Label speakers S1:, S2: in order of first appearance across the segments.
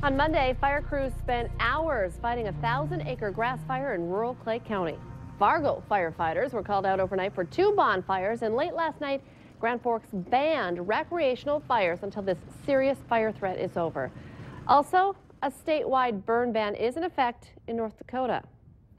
S1: On Monday, fire crews spent hours fighting a 1,000-acre grass fire in rural Clay County. Fargo firefighters were called out overnight for 2 bonfires, and late last night, Grand Forks banned recreational fires until this serious fire threat is over. Also, a statewide burn ban is in effect in North Dakota.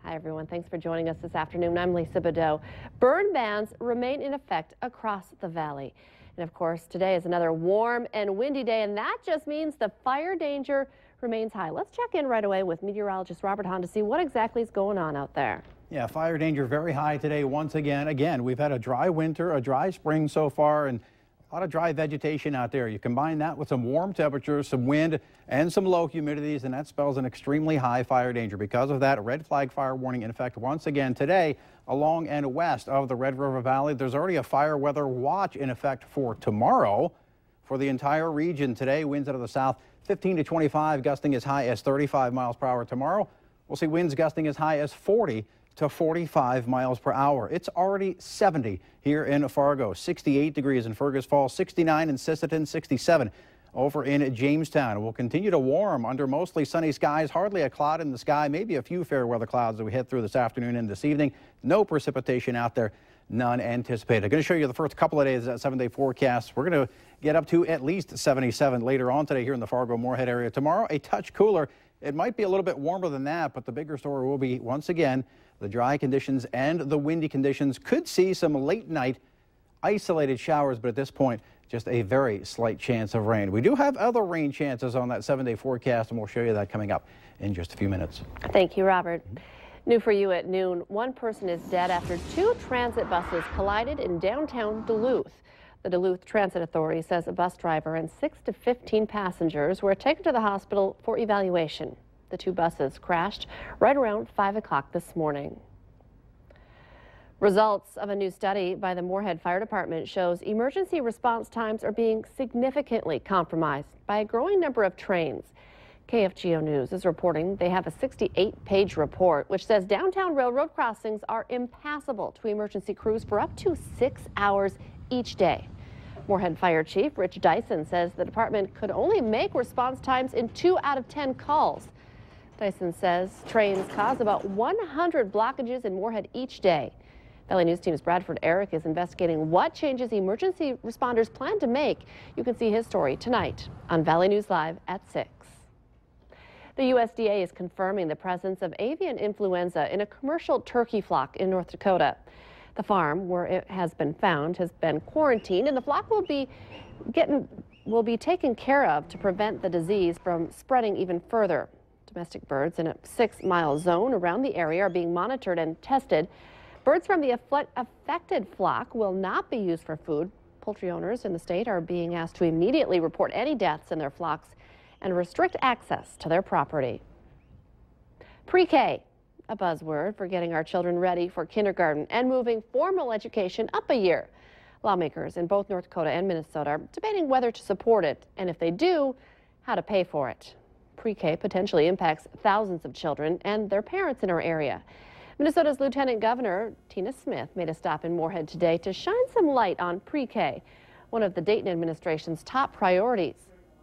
S1: Hi, everyone. Thanks for joining us this afternoon. I'm Lisa Badeau. Burn bans remain in effect across the valley. And of course, today is another warm and windy day, and that just means the fire danger remains high. Let's check in right away with meteorologist Robert Hahn to see what exactly is going on out there.
S2: Yeah, fire danger very high today once again. Again, we've had a dry winter, a dry spring so far, and a lot of dry vegetation out there. You combine that with some warm temperatures, some wind, and some low humidities, and that spells an extremely high fire danger. Because of that, a red flag fire warning in effect once again today along and west of the Red River Valley. There's already a fire weather watch in effect for tomorrow for the entire region. Today, winds out of the south 15 to 25, gusting as high as 35 miles per hour. Tomorrow, we'll see winds gusting as high as 40 to 45 miles per hour. It's already 70 here in Fargo, 68 degrees in Fergus Falls, 69 in Sisseton, 67 over in Jamestown. We'll continue to warm under mostly sunny skies, hardly a cloud in the sky, maybe a few fair weather clouds as we head through this afternoon and this evening. No precipitation out there, none anticipated. I'm going to show you the first couple of days of that 7-day forecast. We're going to get up to at least 77 later on today here in the Fargo-Moorhead area. Tomorrow, a touch cooler. It might be a little bit warmer than that, but the bigger story will be, once again, the dry conditions and the windy conditions. Could see some late night isolated showers, but at this point, just a very slight chance of rain. We do have other rain chances on that 7-day forecast, and we'll show you that coming up in just a few minutes.
S1: Thank you, Robert. New for you at noon, one person is dead after 2 transit buses collided in downtown Duluth. The Duluth Transit Authority says a bus driver and 6 to 15 passengers were taken to the hospital for evaluation. The 2 buses crashed right around 5 o'clock this morning. Results of a new study by the Moorhead Fire Department shows emergency response times are being significantly compromised by a growing number of trains. KFGO News is reporting they have a 68-page report which says downtown railroad crossings are impassable to emergency crews for up to 6 hours each day. Moorhead Fire Chief Rich Dyson says the department could only make response times in 2 out of 10 calls. Dyson says trains cause about 100 blockages in Moorhead each day. Valley News Team's Bradford Eric is investigating what changes emergency responders plan to make. You can see his story tonight on Valley News Live at 6. The USDA is confirming the presence of avian influenza in a commercial turkey flock in North Dakota. The farm where it has been found has been quarantined, and the flock will be taken care of to prevent the disease from spreading even further. Domestic birds in a 6-mile zone around the area are being monitored and tested. Birds from the affected flock will not be used for food. Poultry owners in the state are being asked to immediately report any deaths in their flocks and restrict access to their property. Pre-K, a buzzword for getting our children ready for kindergarten and moving formal education up a year. Lawmakers in both North Dakota and Minnesota are debating whether to support it, and if they do, how to pay for it. Pre-K potentially impacts thousands of children and their parents in our area. Minnesota's Lieutenant Governor Tina Smith made a stop in Moorhead today to shine some light on pre-K, one of the Dayton administration's top priorities.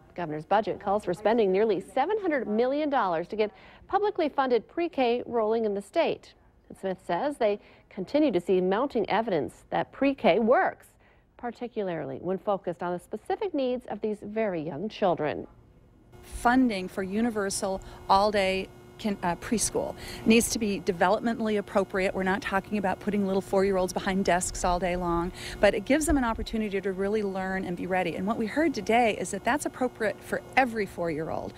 S1: The governor's budget calls for spending nearly $700 million to get publicly funded pre-K rolling in the state. And Smith says they continue to see mounting evidence that pre-K works, particularly when focused on the specific needs of these very young children.
S3: Funding for universal all-day preschool needs to be developmentally appropriate. We're not talking about putting little 4-year-olds behind desks all day long, but it gives them an opportunity to really learn and be ready. And what we heard today is that that's appropriate for every 4-year-old.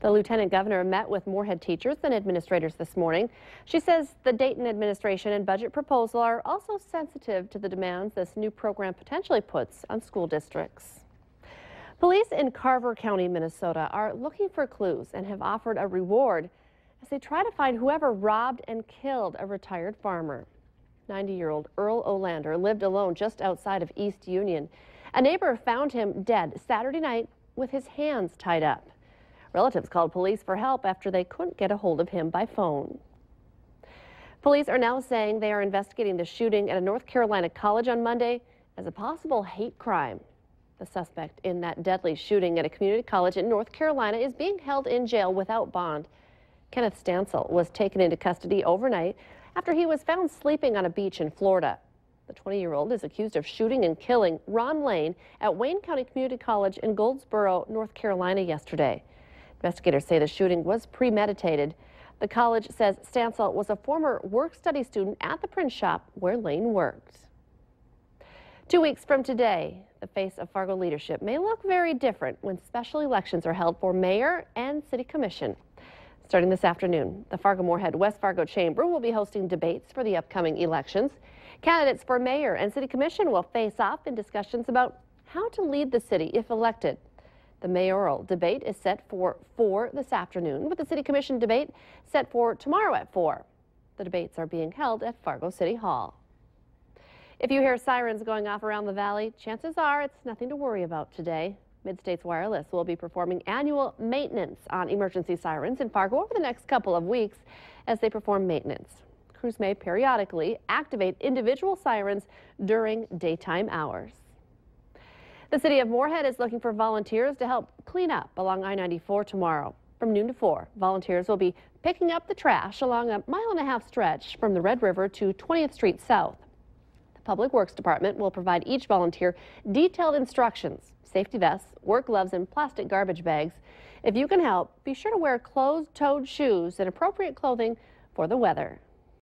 S1: The Lieutenant Governor met with Moorhead teachers and administrators this morning. She says the Dayton administration and budget proposal are also sensitive to the demands this new program potentially puts on school districts. Police in Carver County, Minnesota are looking for clues and have offered a reward as they try to find whoever robbed and killed a retired farmer. 90-year-old Earl Olander lived alone just outside of East Union. A neighbor found him dead Saturday night with his hands tied up. Relatives called police for help after they couldn't get a hold of him by phone. Police are now saying they are investigating the shooting at a North Carolina college on Monday as a possible hate crime. The suspect in that deadly shooting at a community college in North Carolina is being held in jail without bond. Kenneth Stansel was taken into custody overnight after he was found sleeping on a beach in Florida. The 20-year-old is accused of shooting and killing Ron Lane at Wayne County Community College in Goldsboro, North Carolina yesterday. Investigators say the shooting was premeditated. The college says Stansel was a former work-study student at the print shop where Lane worked. 2 weeks from today, the face of Fargo leadership may look very different when special elections are held for mayor and city commission. Starting this afternoon, the Fargo-Moorhead West Fargo Chamber will be hosting debates for the upcoming elections. Candidates for mayor and city commission will face off in discussions about how to lead the city if elected. The mayoral debate is set for 4 this afternoon, with the city commission debate set for tomorrow at 4. The debates are being held at Fargo City Hall. If you hear sirens going off around the valley, chances are it's nothing to worry about today. Mid-States Wireless will be performing annual maintenance on emergency sirens in Fargo over the next couple of weeks as they perform maintenance. Crews may periodically activate individual sirens during daytime hours. The city of Moorhead is looking for volunteers to help clean up along I-94 tomorrow. From noon to 4, volunteers will be picking up the trash along a 1.5 mile stretch from the Red River to 20th Street South. The Public Works Department will provide each volunteer detailed instructions, safety vests, work gloves, and plastic garbage bags. If you can help, be sure to wear closed-toed shoes and appropriate clothing for the weather.